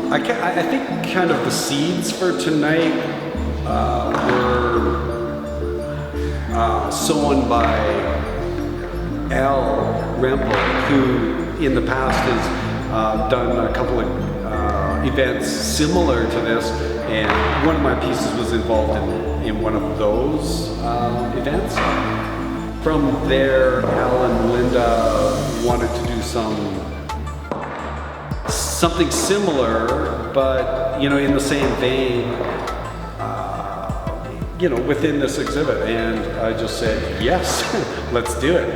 I think kind of the seeds for tonight were sown by Rempel, who in the past has done a couple of events similar to this, and one of my pieces was involved in one of those events. From there, Al and Linda wanted to do something similar, but in the same vein, within this exhibit, and I just said, yes, let's do it.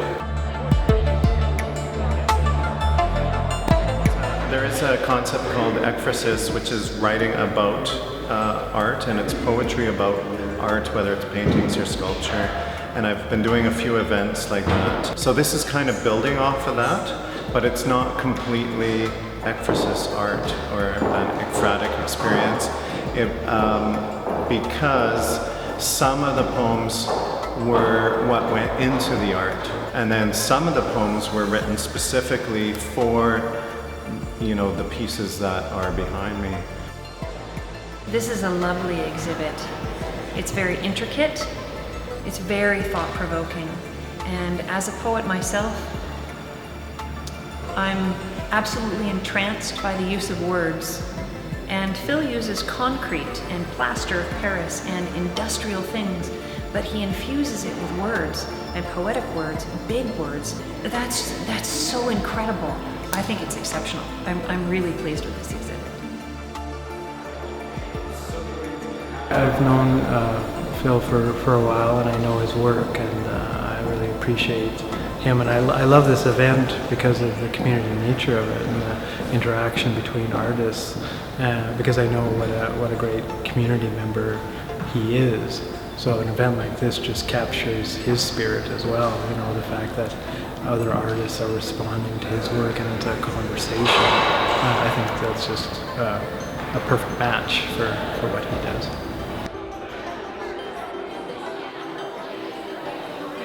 There is a concept called ekphrasis, which is writing about art, and it's poetry about art, whether it's paintings or sculpture. And I've been doing a few events like that. So this is kind of building off of that, but it's not completely ekphrasis art or an ekphratic experience, because some of the poems were what went into the art, and then some of the poems were written specifically for the pieces that are behind me. This is a lovely exhibit. It's very intricate, it's very thought-provoking, and as a poet myself, I'm absolutely entranced by the use of words. And Phil uses concrete and plaster of Paris and industrial things, but he infuses it with words, and poetic words, big words. That's so incredible. I think it's exceptional. I'm really pleased with this exhibit. I've known Phil for a while, and I know his work, and I really appreciate him. And I love this event because of the community nature of it and the interaction between artists, because I know what a great community member he is. So an event like this just captures his spirit as well. The fact that other artists are responding to his work and into conversation. I think that's just a perfect match for what he does.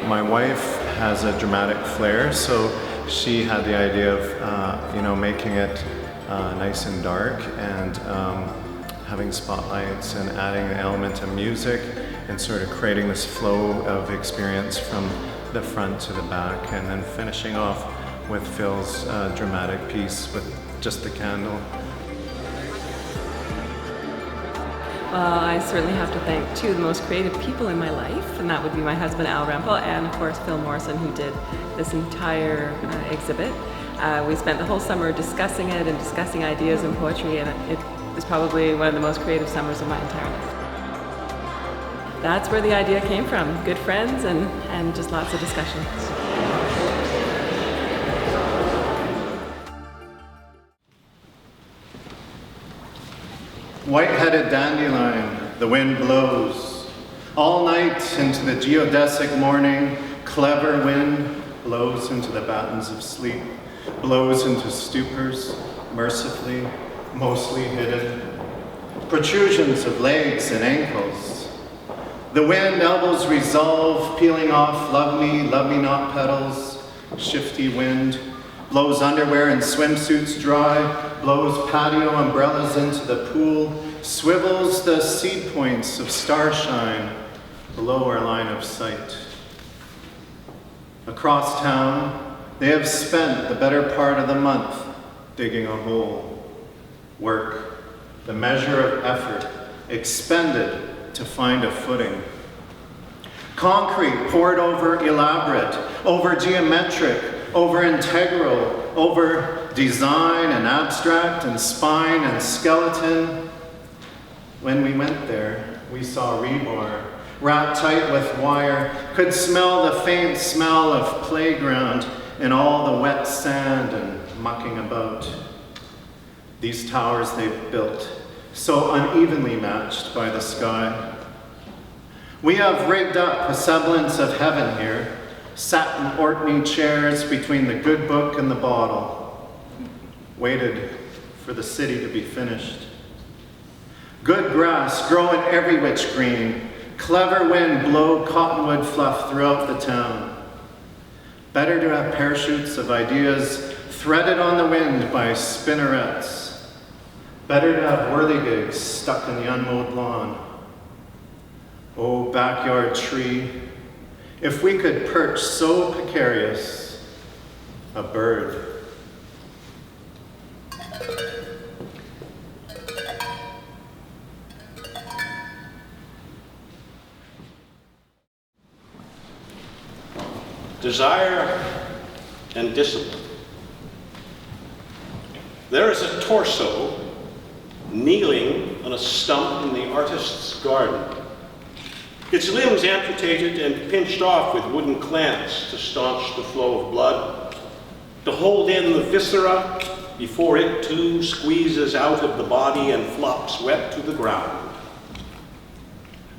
My wife has a dramatic flair, so she had the idea of making it nice and dark, and having spotlights and adding an element of music and sort of creating this flow of experience from the front to the back, and then finishing off with Phil's dramatic piece with just the candle. I certainly have to thank two of the most creative people in my life, and that would be my husband Al Rempel and of course Phil Morrison, who did this entire exhibit. We spent the whole summer discussing it and discussing ideas and poetry, and it was probably one of the most creative summers of my entire life. That's where the idea came from, good friends and just lots of discussions. White-headed dandelion, the wind blows. All night into the geodesic morning, clever wind blows into the battens of sleep, blows into stupors, mercifully, mostly hidden. Protrusions of legs and ankles. The wind elbows resolve, peeling off love me not petals. Shifty wind blows underwear and swimsuits dry, blows patio umbrellas into the pool, swivels the seed points of starshine below our line of sight. Across town, they have spent the better part of the month digging a hole. Work, the measure of effort expended to find a footing. Concrete poured over elaborate, over geometric, over integral, over design and abstract and spine and skeleton. When we went there, we saw rebar, wrapped tight with wire, could smell the faint smell of playground and all the wet sand and mucking about. These towers they've built, so unevenly matched by the sky. We have rigged up a semblance of heaven here, satin Orkney chairs between the good book and the bottle, waited for the city to be finished. Good grass growing every which green, clever wind blow cottonwood fluff throughout the town. Better to have parachutes of ideas threaded on the wind by spinnerets. Better to have whirligigs stuck in the unmowed lawn. Oh, backyard tree, if we could perch so precarious, a bird. Desire and discipline. There is a torso kneeling on a stump in the artist's garden. Its limbs amputated and pinched off with wooden clamps to staunch the flow of blood, to hold in the viscera before it too squeezes out of the body and flops wet to the ground.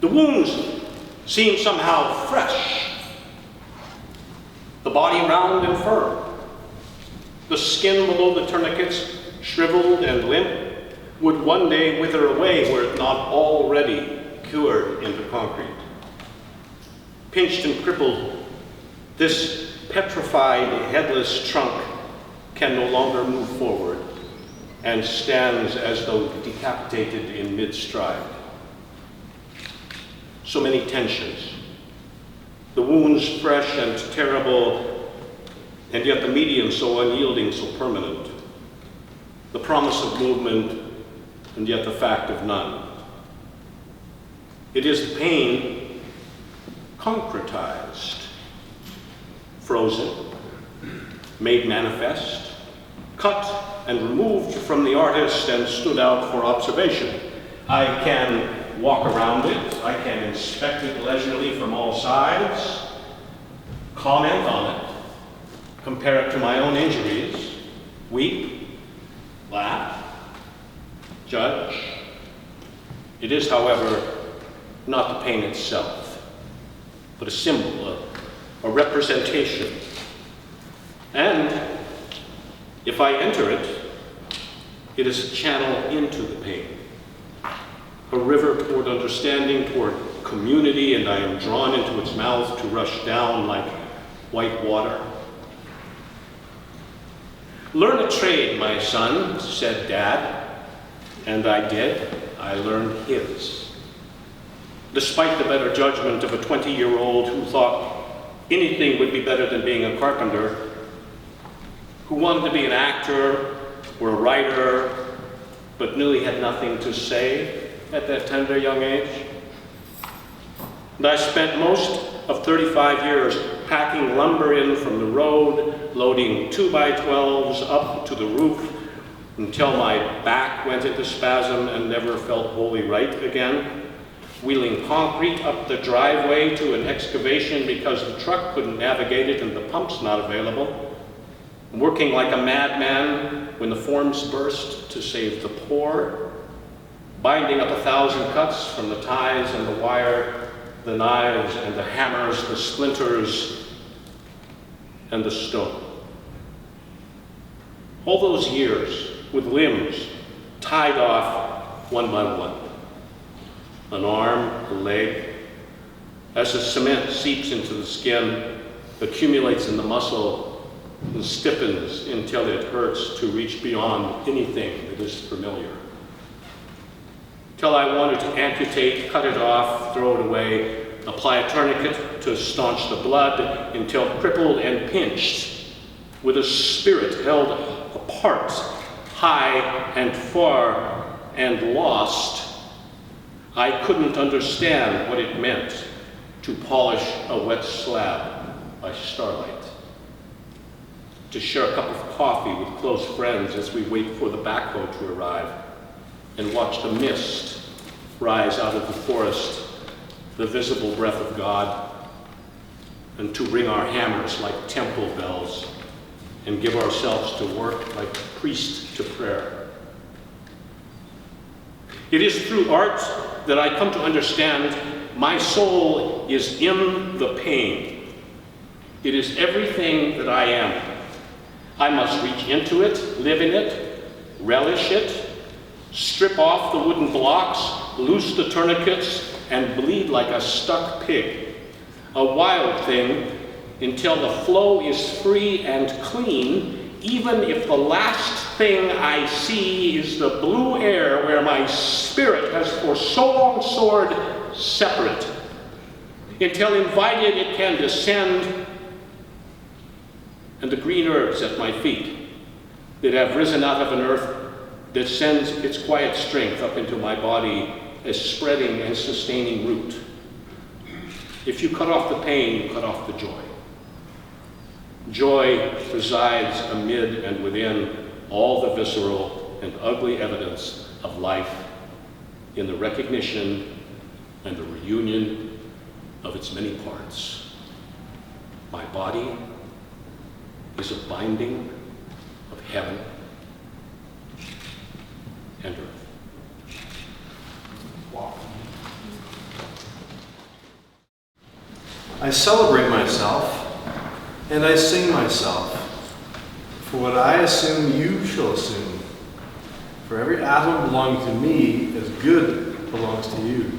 The wounds seem somehow fresh, the body round and firm, the skin below the tourniquets, shriveled and limp, would one day wither away were it not already cured into concrete. Pinched and crippled, this petrified, headless trunk can no longer move forward and stands as though decapitated in mid-stride. So many tensions. The wounds fresh and terrible, and yet the medium so unyielding, so permanent. The promise of movement, and yet the fact of none. It is the pain concretized, frozen, made manifest, cut and removed from the artist and stood out for observation. I can walk around it, I can inspect it leisurely from all sides, comment on it, compare it to my own injuries, weep, laugh, judge. It is, however, not the pain itself, but a symbol, a representation. And if I enter it, it is a channel into the pain, a river toward understanding, toward community, and I am drawn into its mouth to rush down like white water. Learn a trade, my son, said Dad, and I did. I learned his. Despite the better judgment of a 20-year-old who thought anything would be better than being a carpenter, who wanted to be an actor or a writer, but knew he had nothing to say at that tender young age. And I spent most of 35 years packing lumber in from the road, loading 2x12s up to the roof until my back went into spasm and never felt wholly right again, wheeling concrete up the driveway to an excavation because the truck couldn't navigate it and the pump's not available, working like a madman when the forms burst to save the poor, binding up 1,000 cuts from the ties and the wire, the knives and the hammers, the splinters and the stone. All those years with limbs tied off one by one, an arm, a leg, as the cement seeps into the skin, accumulates in the muscle, and stiffens until it hurts to reach beyond anything that is familiar. Till I wanted to amputate, cut it off, throw it away, apply a tourniquet to staunch the blood, until crippled and pinched, with a spirit held apart, high and far and lost, I couldn't understand what it meant to polish a wet slab by starlight, to share a cup of coffee with close friends as we wait for the backhoe to arrive and watch the mist rise out of the forest, the visible breath of God, and to ring our hammers like temple bells and give ourselves to work like priest to prayer. It is through art that I come to understand my soul is in the pain. It is everything that I am. I must reach into it, live in it, relish it, strip off the wooden blocks, loose the tourniquets, and bleed like a stuck pig, a wild thing, until the flow is free and clean, even if the last thing I see is the blue air where my spirit has for so long soared separate, until invited it can descend, and the green herbs at my feet that have risen out of an earth that sends its quiet strength up into my body as spreading and sustaining root. If you cut off the pain, you cut off the joy. Joy resides amid and within all the visceral and ugly evidence of life in the recognition and the reunion of its many parts. My body is a binding of heaven and earth. Wow. I celebrate myself, and I sing myself, for what I assume you shall assume. For every atom belonging to me as good belongs to you.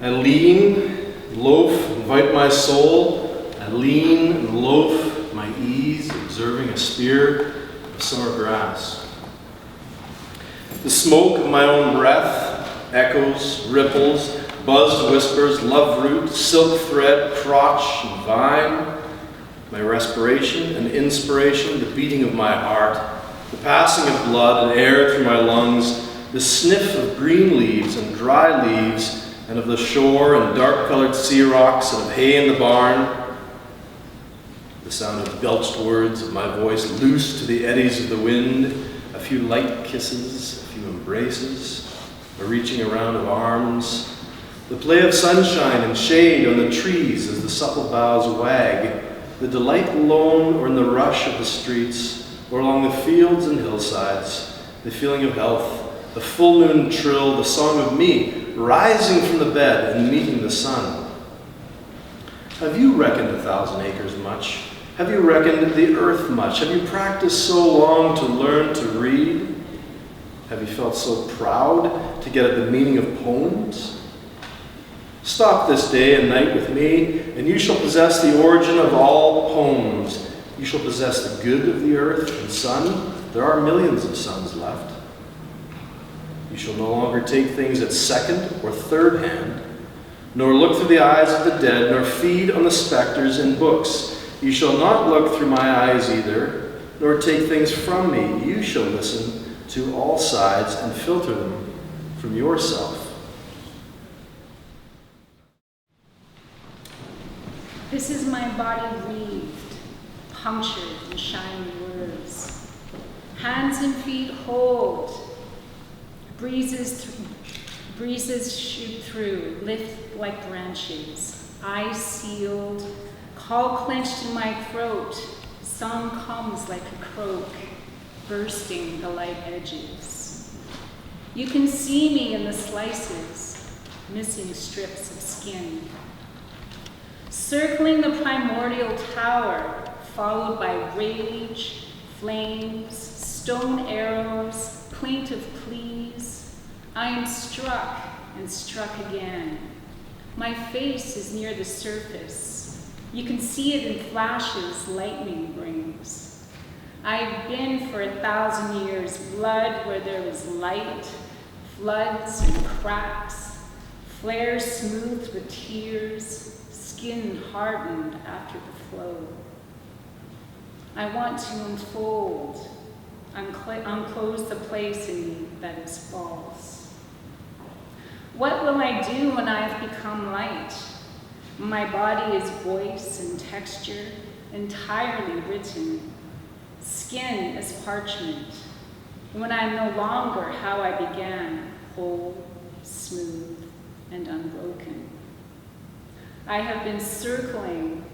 I lean, loaf, invite my soul. I lean and loaf my ease, observing a spear of summer grass. The smoke of my own breath echoes, ripples, buzzed whispers, love root, silk thread, crotch, and vine. My respiration and inspiration, the beating of my heart, the passing of blood and air through my lungs, the sniff of green leaves and dry leaves, and of the shore and dark-colored sea rocks and of hay in the barn. The sound of belched words of my voice loose to the eddies of the wind, a few light kisses, a few embraces, a reaching around of arms, the play of sunshine and shade on the trees as the supple boughs wag, the delight alone or in the rush of the streets, or along the fields and hillsides, the feeling of health, the full moon trill, the song of me rising from the bed and meeting the sun. Have you reckoned 1,000 acres much? Have you reckoned the earth much? Have you practiced so long to learn to read? Have you felt so proud to get at the meaning of poems? Stop this day and night with me, and you shall possess the origin of all poems. You shall possess the good of the earth and sun. There are millions of suns left. You shall no longer take things at second or third hand, nor look through the eyes of the dead, nor feed on the specters in books. You shall not look through my eyes either, nor take things from me. You shall listen to all sides and filter them from yourself. This is my body wreathed, punctured in shiny words. Hands and feet hold. Breezes shoot through, lift like branches. Eyes sealed, call clenched in my throat. Song comes like a croak, bursting the light edges. You can see me in the slices, missing strips of skin. Circling the primordial tower, followed by rage, flames, stone arrows, plaintive pleas, I am struck and struck again. My face is near the surface. You can see it in flashes lightning brings. I've been for 1,000 years blood where there was light, floods and cracks, flares smoothed with tears, skin hardened after the flow. I want to unfold, unclose the place in me that is false. What will I do when I have become light? My body is voice and texture, entirely written. Skin is parchment. When I am no longer how I began, whole, smooth, and unbroken. I have been circling,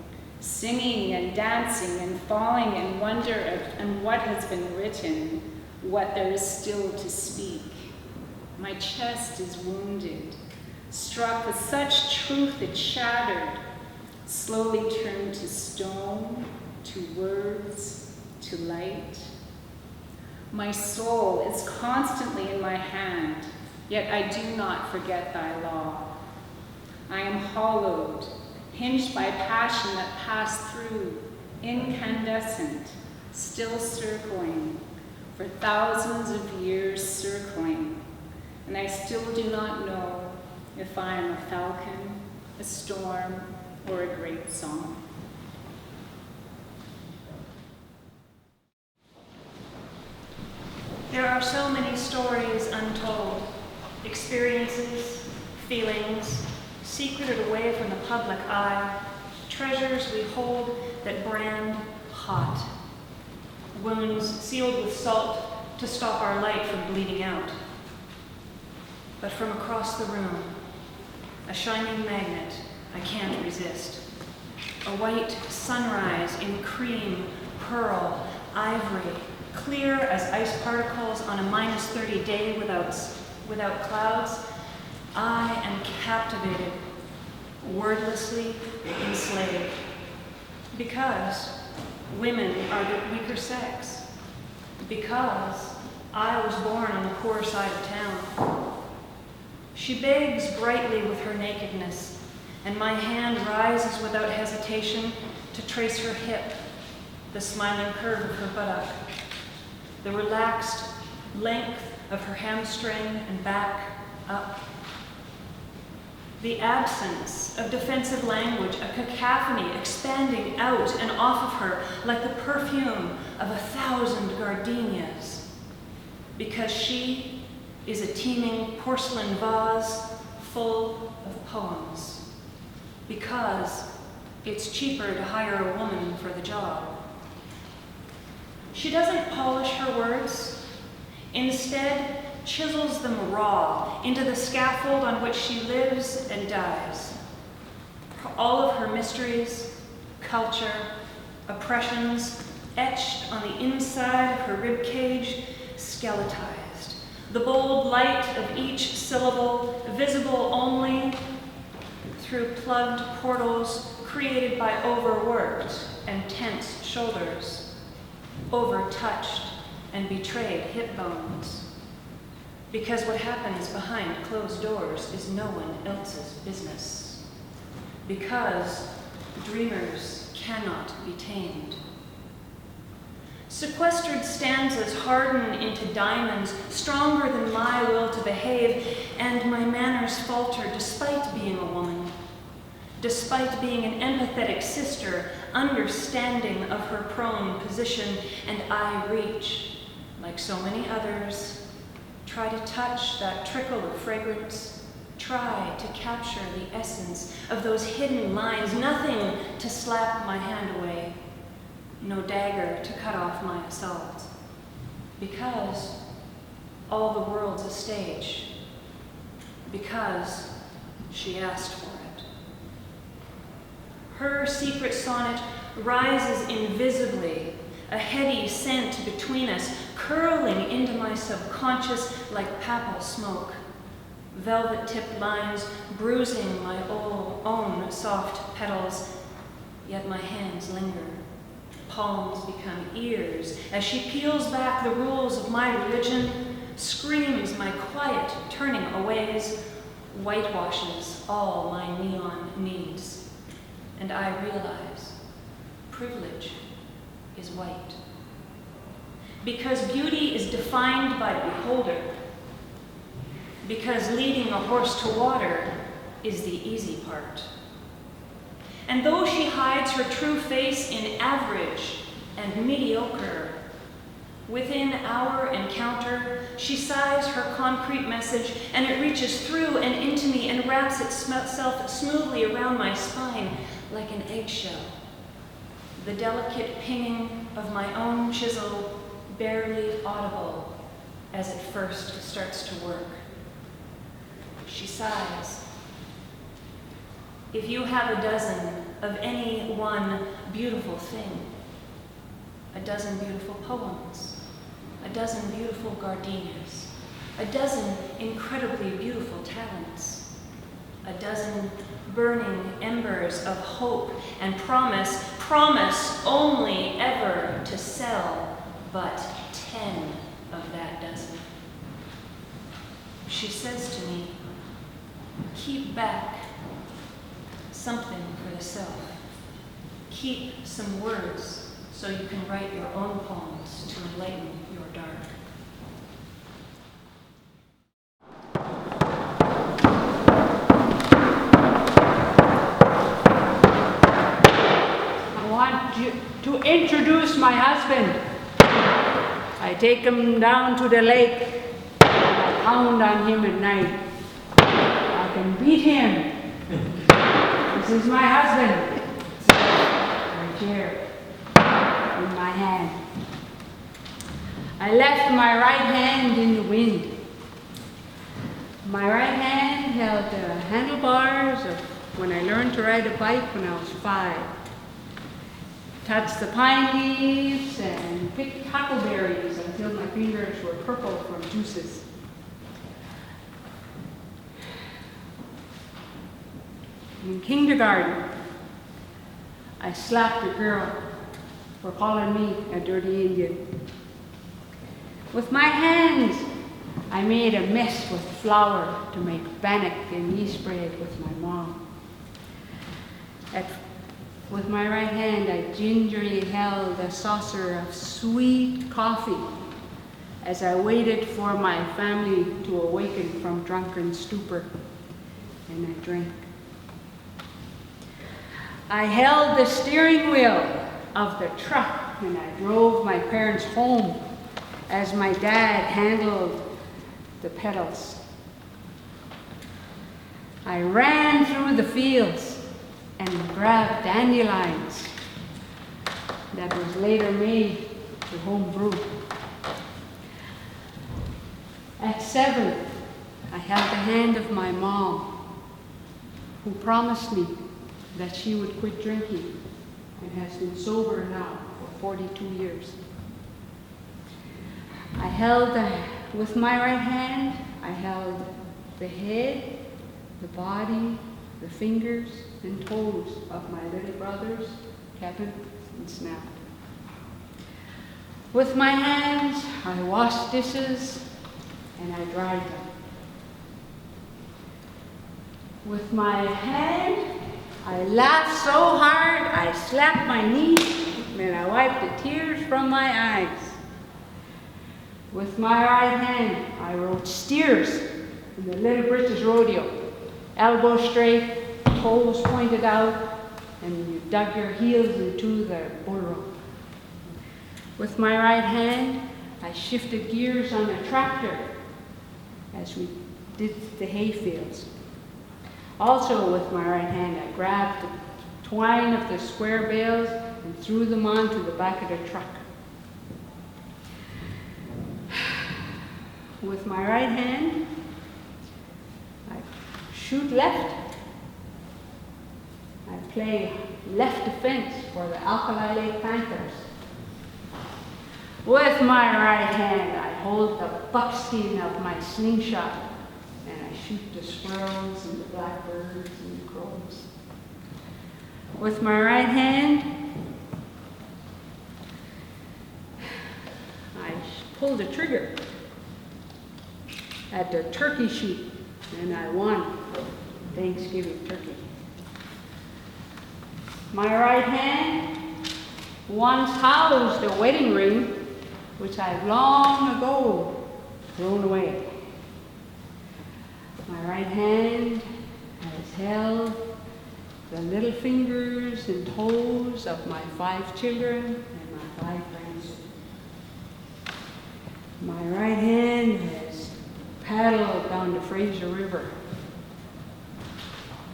singing and dancing and falling in wonder at what has been written, what there is still to speak. My chest is wounded, struck with such truth it shattered, slowly turned to stone, to words, to light. My soul is constantly in my hand, yet I do not forget thy law. I am hollowed, hinged by passion that passed through, incandescent, still circling, for thousands of years circling, and I still do not know if I am a falcon, a storm, or a great song. There are so many stories untold, experiences, feelings, secreted away from the public eye, treasures we hold that brand hot, wounds sealed with salt to stop our light from bleeding out. But from across the room, a shining magnet I can't resist. A white sunrise in cream, pearl, ivory, clear as ice particles on a -30 day without clouds. I am captivated, wordlessly enslaved. Because women are the weaker sex. Because I was born on the poor side of town. She begs brightly with her nakedness, and my hand rises without hesitation to trace her hip, the smiling curve of her buttock, the relaxed length of her hamstring and back up. The absence of defensive language, a cacophony expanding out and off of her like the perfume of 1,000 gardenias. Because she is a teeming porcelain vase full of poems. Because it's cheaper to hire a woman for the job. She doesn't polish her words. Instead, chisels them raw into the scaffold on which she lives and dies. All of her mysteries, culture, oppressions, etched on the inside of her ribcage, skeletized. The bold light of each syllable, visible only through plugged portals created by overworked and tense shoulders, overtouched and betrayed hip bones. Because what happens behind closed doors is no one else's business. Because dreamers cannot be tamed. Sequestered stanzas harden into diamonds, stronger than my will to behave, and my manners falter despite being a woman, despite being an empathetic sister, understanding of her prone position, and I reach, like so many others, try to touch that trickle of fragrance, try to capture the essence of those hidden lines, nothing to slap my hand away, no dagger to cut off my assault. Because all the world's a stage. Because she asked for it. Her secret sonnet rises invisibly, a heady scent between us, curling into my subconscious like papal smoke. Velvet-tipped lines bruising my own soft petals, yet my hands linger. Palms become ears as she peels back the rules of my religion, screams my quiet turning aways, whitewashes all my neon needs. And I realize privilege is white. Because beauty is defined by the beholder. Because leading a horse to water is the easy part. And though she hides her true face in average and mediocre, within our encounter, she sighs her concrete message, and it reaches through and into me and wraps itself smoothly around my spine like an eggshell. The delicate pinging of my own chisel barely audible as it first starts to work. She sighs. If you have a dozen of any one beautiful thing, a dozen beautiful poems, a dozen beautiful gardenias, a dozen incredibly beautiful talents, a dozen burning embers of hope and promise only ever to sell but 10 of that dozen. She says to me, keep back something for the self. Keep some words so you can write your own poems to enlighten your dark. I want you to introduce my husband. I take him down to the lake. I pound on him at night. I can beat him. This is my husband. Right here, in my hand. I left my right hand in the wind. My right hand held the handlebars of when I learned to ride a bike when I was 5. Touched the pine leaves and picked huckleberries until my fingers were purple from juices. In kindergarten, I slapped a girl for calling me a dirty Indian. With my hands, I made a mess with flour to make bannock and yeast bread with my mom. With my right hand, I gingerly held a saucer of sweet coffee as I waited for my family to awaken from drunken stupor, and I drank. I held the steering wheel of the truck and I drove my parents home as my dad handled the pedals. I ran through the fields and grabbed dandelions that was later made to home brew. At 7, I held the hand of my mom, who promised me that she would quit drinking and has been sober now for 42 years. With my right hand, I held the head, the body, the fingers and toes of my little brothers, Kevin and Snap. With my hands, I washed dishes and I dried them. With my hand, I laughed so hard I slapped my knee and I wiped the tears from my eyes. With my right hand, I rode steers in the Little British Rodeo. Elbow straight, toes pointed out, and you dug your heels into the bull rope. With my right hand, I shifted gears on a tractor as we did the hay fields. Also with my right hand, I grabbed the twine of the square bales and threw them onto the back of the truck. With my right hand, I shoot left. I play left defense for the Alkali Lake Panthers. With my right hand, I hold the buckskin of my slingshot and I shoot the squirrels and the blackbirds and the crows. With my right hand, I pull the trigger at the turkey shoot, and I won Thanksgiving turkey. My right hand once housed a wedding ring, which I've long ago thrown away. My right hand has held the little fingers and toes of my 5 children and my 5 grandchildren. My right hand has paddled down the Fraser River,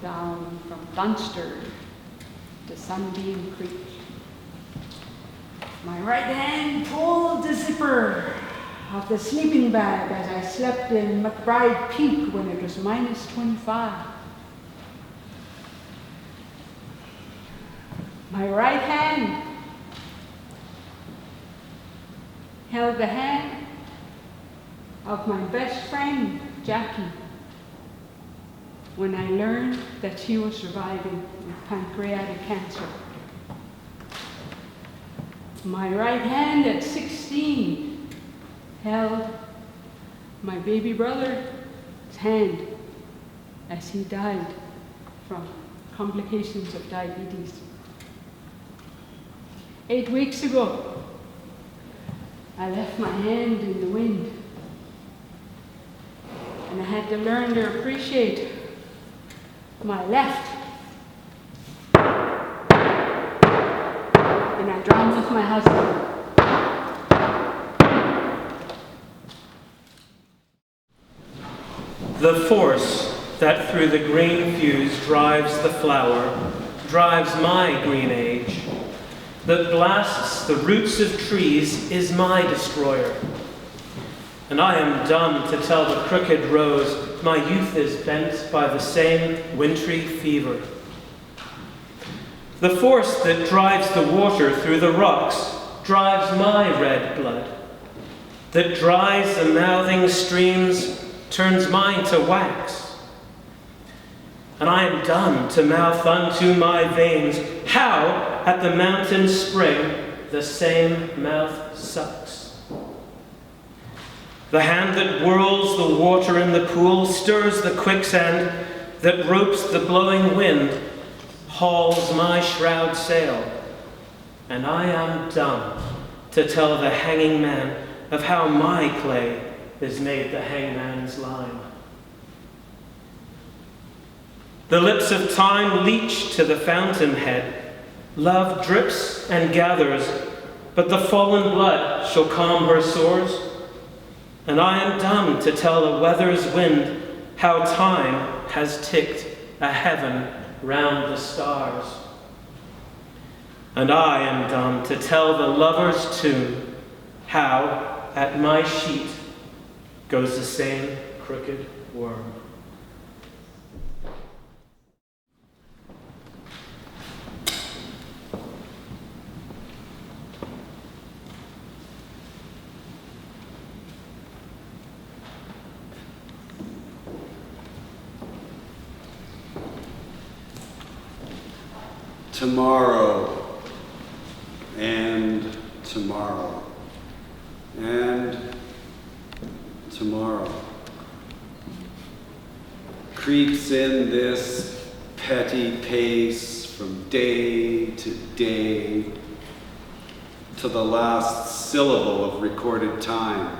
down from Dunster to Sunbeam Creek. My right hand pulled the zipper of the sleeping bag as I slept in McBride Peak when it was -25. My right hand held the hand of my best friend, Jackie, when I learned that she was surviving with pancreatic cancer. My right hand at 16 held my baby brother's hand as he died from complications of diabetes. 8 weeks ago, I left my hand in the wind. And I had to learn to appreciate my left. And I drowned with my husband. The force that through the grain fuse drives the flower, drives my green age, that blasts the roots of trees is my destroyer. And I am dumb to tell the crooked rose my youth is bent by the same wintry fever. The force that drives the water through the rocks drives my red blood, that dries the mouthing streams turns mine to wax. And I am dumb to mouth unto my veins how at the mountain spring the same mouth sucks. The hand that whirls the water in the pool stirs the quicksand that ropes the blowing wind, hauls my shroud sail. And I am dumb to tell the hanging man of how my clay is made the hangman's line. The lips of time leach to the fountainhead. Love drips and gathers, but the fallen blood shall calm her sores. And I am dumb to tell a weather's wind how time has ticked a heaven round the stars. And I am dumb to tell the lover's tune how at my sheet goes the same crooked worm. Tomorrow, and tomorrow, and tomorrow creeps in this petty pace from day to day to the last syllable of recorded time.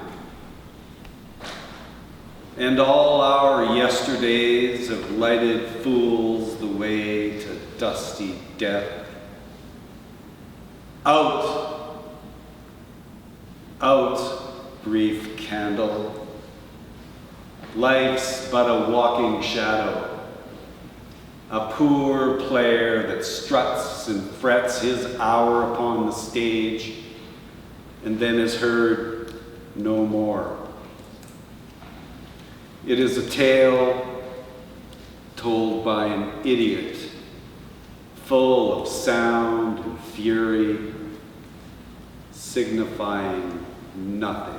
And all our yesterdays have lighted fools the way to dusty death. Out, out, brief candle. Life's but a walking shadow, a poor player that struts and frets his hour upon the stage and then is heard no more. It is a tale told by an idiot, full of sound and fury, signifying nothing.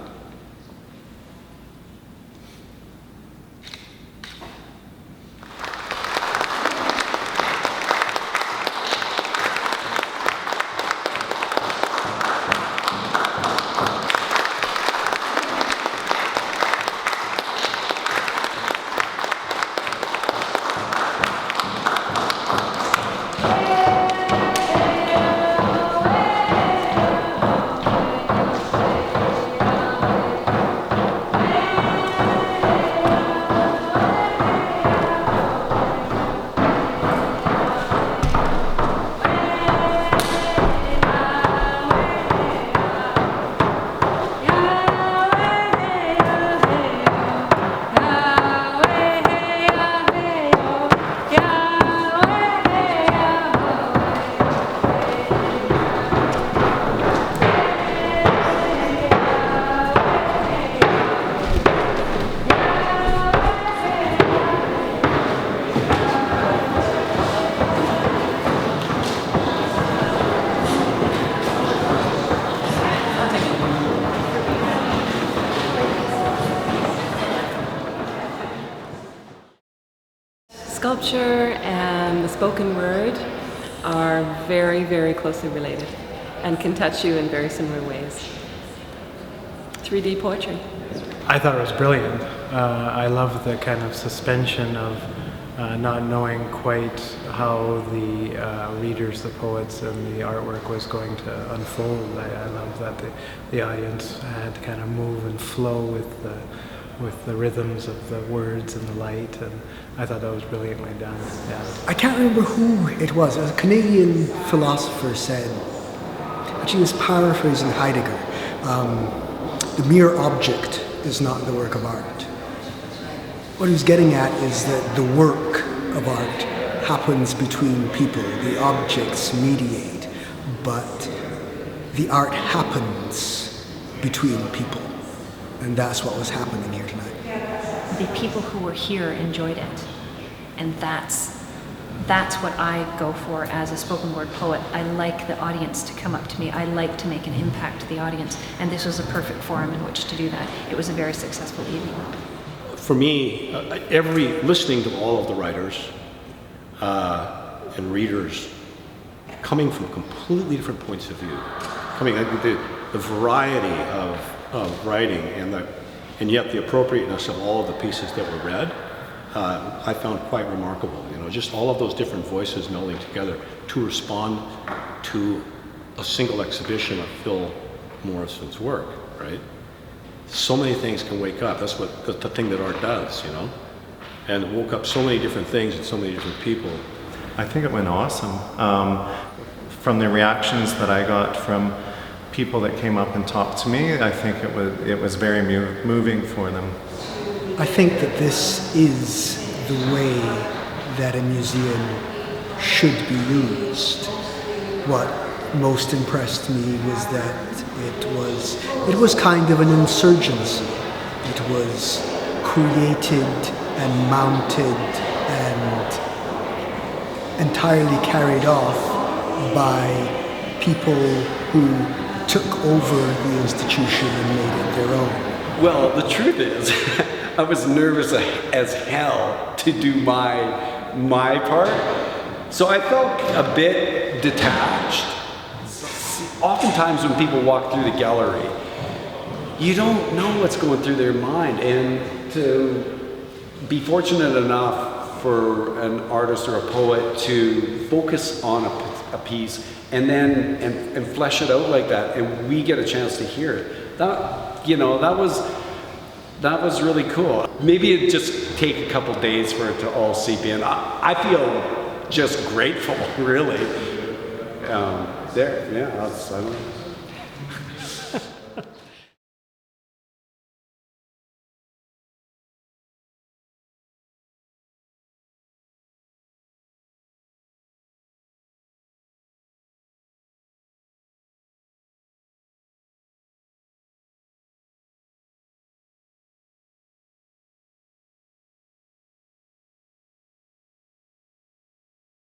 Sculpture and the spoken word are very, very closely related and can touch you in very similar ways. 3D poetry. I thought it was brilliant. I love the kind of suspension of not knowing quite how the readers, the poets, and the artwork was going to unfold. I love that the audience had to kind of move and flow with the rhythms of the words and the light, and I thought that was brilliantly done. Yeah. I can't remember who it was. A Canadian philosopher said, actually he was paraphrasing Heidegger, the mere object is not the work of art. What he was getting at is that the work of art happens between people. The objects mediate, but the art happens between people. And that's what was happening here tonight. The people who were here enjoyed it. And that's what I go for as a spoken word poet. I like the audience to come up to me. I like to make an impact to the audience. And this was a perfect forum in which to do that. It was a very successful evening. For me, listening to all of the writers and readers coming from completely different points of view, the variety of writing and yet the appropriateness of all of the pieces that were read, I found quite remarkable. Just all of those different voices melding together to respond to a single exhibition of Phil Morrison's work, right? So many things can wake up. That's what the thing that art does, and it woke up so many different things in so many different people. I think it went awesome. From the reactions that I got from people that came up and talked to me, I think it was very moving for them. I think that this is the way that a museum should be used. What most impressed me was that it was kind of an insurgency. It was created and mounted and entirely carried off by people who took over the institution and made it their own. Well, the truth is, I was nervous as hell to do my part, so I felt a bit detached. Oftentimes when people walk through the gallery, you don't know what's going through their mind, and to be fortunate enough for an artist or a poet to focus on a piece and then and flesh it out like that, and we get a chance to hear it. That was really cool. Maybe it'd just take a couple days for it to all seep in. I feel just grateful, really. I don't know.